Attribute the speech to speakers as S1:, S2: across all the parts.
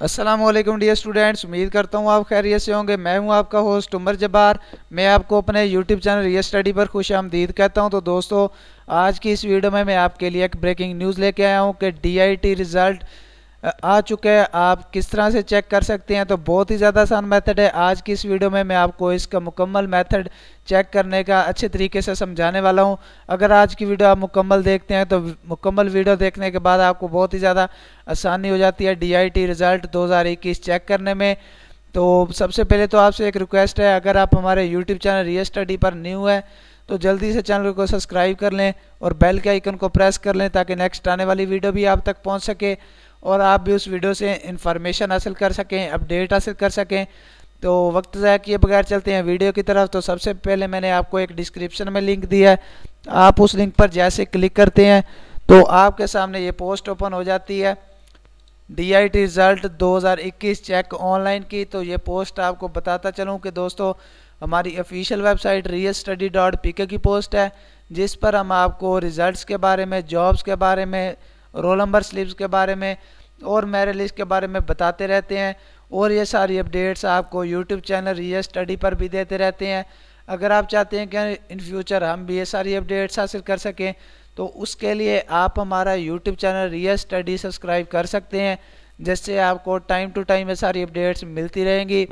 S1: अस्सलामुअलैकुम dear students, उम्मीद करता हूँ आप खैरियत से होंगे। मैं हूँ आपका होस्ट उमर जब्बार। मैं आपको अपने यूट्यूब चैनल रियल स्टडी पर खुशामदीद कहता हूँ। तो दोस्तों, आज की इस वीडियो में मैं आपके लिए एक ब्रेकिंग न्यूज़ लेके आया हूँ कि डीआईटी रिज़ल्ट आ चुके हैं। आप किस तरह से चेक कर सकते हैं, तो बहुत ही ज़्यादा आसान मेथड है। आज की इस वीडियो में मैं आपको इसका मुकम्मल मेथड चेक करने का अच्छे तरीके से समझाने वाला हूं। अगर आज की वीडियो आप मुकम्मल देखते हैं तो मुकम्मल वीडियो देखने के बाद आपको बहुत ही ज़्यादा आसानी हो जाती है डीआईटी रिज़ल्ट 2021 चेक करने में। तो सबसे पहले तो आपसे एक रिक्वेस्ट है, अगर आप हमारे यूट्यूब चैनल रियल स्टडी पर न्यू है तो जल्दी से चैनल को सब्सक्राइब कर लें और बेल के आइकन को प्रेस कर लें ताकि नेक्स्ट आने वाली वीडियो भी आप तक पहुंच सके और आप भी उस वीडियो से इंफॉर्मेशन हासिल कर सकें, अपडेट हासिल कर सकें। तो वक्त ज़ाया किए बगैर चलते हैं वीडियो की तरफ। तो सबसे पहले मैंने आपको एक डिस्क्रिप्शन में लिंक दिया है, आप उस लिंक पर जैसे क्लिक करते हैं तो आपके सामने ये पोस्ट ओपन हो जाती है डीआईटी रिज़ल्ट 2021 चेक ऑनलाइन की। तो ये पोस्ट आपको बताता चलूँ कि दोस्तों, हमारी ऑफिशियल वेबसाइट realstudy.pk की पोस्ट है, जिस पर हम आपको रिज़ल्ट्स के बारे में, जॉब्स के बारे में, रोल नंबर स्लिप्स के बारे में और मेरिट लिस्ट के बारे में बताते रहते हैं। और ये सारी अपडेट्स आपको यूट्यूब चैनल रियल स्टडी पर भी देते रहते हैं। अगर आप चाहते हैं कि इन फ्यूचर हम भी ये सारी अपडेट्स हासिल कर सकें तो उसके लिए आप हमारा YouTube channel real study subscribe कर सकते हैं, जिससे आपको टाइम टू टाइम ये सारी अपडेट्स मिलती रहेंगी।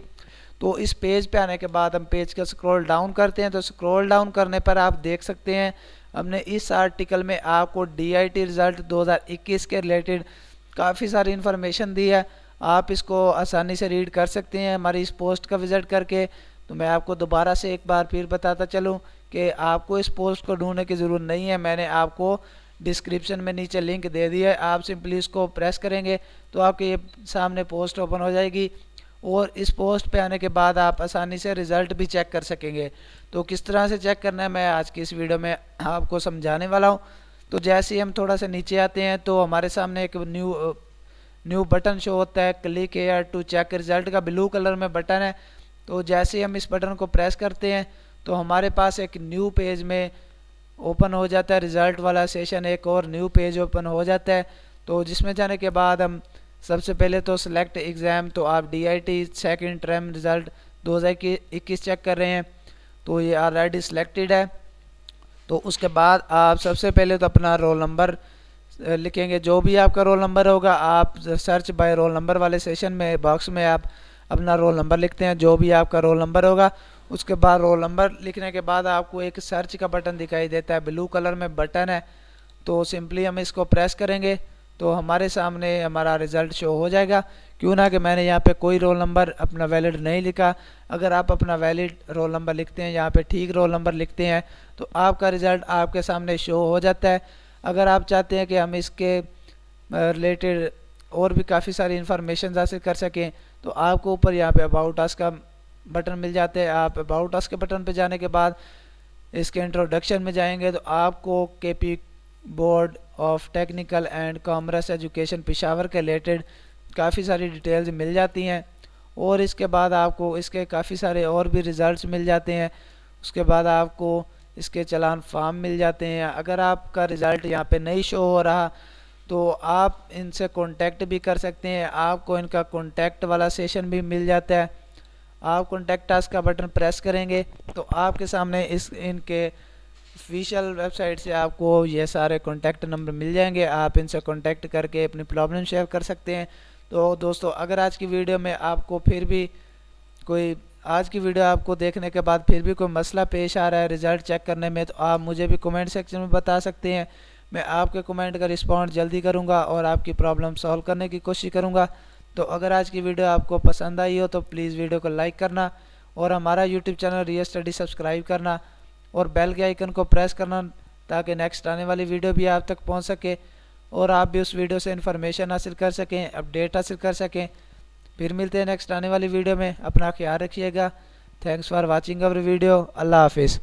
S1: तो इस पेज पे आने के बाद हम पेज का स्क्रॉल डाउन करते हैं। तो स्क्रॉल डाउन करने पर आप देख सकते हैं हमने इस आर्टिकल में आपको डीआईटी रिज़ल्ट 2021 के रिलेटेड काफ़ी सारी इन्फॉर्मेशन दी है। आप इसको आसानी से रीड कर सकते हैं हमारी इस पोस्ट का विज़िट करके। तो मैं आपको दोबारा से एक बार फिर बताता चलूँ कि आपको इस पोस्ट को ढूंढने की ज़रूरत नहीं है। मैंने आपको डिस्क्रिप्शन में नीचे लिंक दे दिया है, आप सिंपली इसको प्रेस करेंगे तो आपके ये सामने पोस्ट ओपन हो जाएगी और इस पोस्ट पे आने के बाद आप आसानी से रिज़ल्ट भी चेक कर सकेंगे। तो किस तरह से चेक करना है मैं आज की इस वीडियो में आपको समझाने वाला हूँ। तो जैसे ही हम थोड़ा सा नीचे आते हैं तो हमारे सामने एक न्यू बटन शो होता है, click here to check result का ब्लू कलर में बटन है। तो जैसे ही हम इस बटन को प्रेस करते हैं तो हमारे पास एक न्यू पेज में ओपन हो जाता है रिज़ल्ट वाला सेशन, एक और न्यू पेज ओपन हो जाता है। तो जिसमें जाने के बाद हम सबसे पहले तो सिलेक्ट एग्ज़ाम, तो आप DIT second term result 2021 check कर रहे हैं तो ये ऑलरेडी सिलेक्टेड है। तो उसके बाद आप सबसे पहले तो अपना रोल नंबर लिखेंगे, जो भी आपका रोल नंबर होगा। आप सर्च बाय रोल नंबर वाले सेशन में बॉक्स में आप अपना रोल नंबर लिखते हैं, जो भी आपका रोल नंबर होगा। उसके बाद रोल नंबर लिखने के बाद आपको एक सर्च का बटन दिखाई देता है, ब्लू कलर में बटन है। तो सिंपली हम इसको प्रेस करेंगे तो हमारे सामने हमारा रिज़ल्ट शो हो जाएगा। क्यों ना कि मैंने यहाँ पे कोई रोल नंबर अपना वैलिड नहीं लिखा। अगर आप अपना वैलिड रोल नंबर लिखते हैं, यहाँ पे ठीक रोल नंबर लिखते हैं, तो आपका रिज़ल्ट आपके सामने शो हो जाता है। अगर आप चाहते हैं कि हम इसके रिलेटेड और भी काफ़ी सारी इन्फॉर्मेशन हासिल कर सकें तो आपको ऊपर यहाँ पे अबाउट अस का बटन मिल जाता है। आप अबाउट अस के बटन पे जाने के बाद इसके इंट्रोडक्शन में जाएंगे तो आपको KP board of technical and commerce education Peshawar के रिलेटेड काफ़ी सारी डिटेल्स मिल जाती हैं। और इसके बाद आपको इसके काफ़ी सारे और भी रिज़ल्ट्स मिल जाते हैं। उसके बाद आपको इसके चालान फॉर्म मिल जाते हैं। अगर आपका रिज़ल्ट यहाँ पे नहीं शो हो रहा तो आप इनसे कांटेक्ट भी कर सकते हैं, आपको इनका कांटेक्ट वाला सेशन भी मिल जाता है। आप कांटेक्ट अस का बटन प्रेस करेंगे तो आपके सामने इनके ऑफिशियल वेबसाइट से आपको ये सारे कांटेक्ट नंबर मिल जाएंगे। आप इनसे कांटेक्ट करके अपनी प्रॉब्लम शेयर कर सकते हैं। तो दोस्तों, अगर आज की वीडियो में आपको फिर भी कोई आज की वीडियो आपको देखने के बाद फिर भी कोई मसला पेश आ रहा है रिज़ल्ट चेक करने में, तो आप मुझे भी कमेंट सेक्शन में बता सकते हैं। मैं आपके कमेंट का रिस्पॉन्ड जल्दी करूंगा और आपकी प्रॉब्लम सॉल्व करने की कोशिश करूंगा। तो अगर आज की वीडियो आपको पसंद आई हो तो प्लीज़ वीडियो को लाइक करना और हमारा YouTube channel real study subscribe करना और बेल के आइकन को प्रेस करना ताकि नेक्स्ट आने वाली वीडियो भी आप तक पहुंच सके और आप भी उस वीडियो से इन्फॉर्मेशन हासिल कर सकें, अपडेट हासिल कर सकें। फिर मिलते हैं नेक्स्ट आने वाली वीडियो में। अपना ख्याल रखिएगा। Thanks for watching our video. अल्लाह हाफिज़।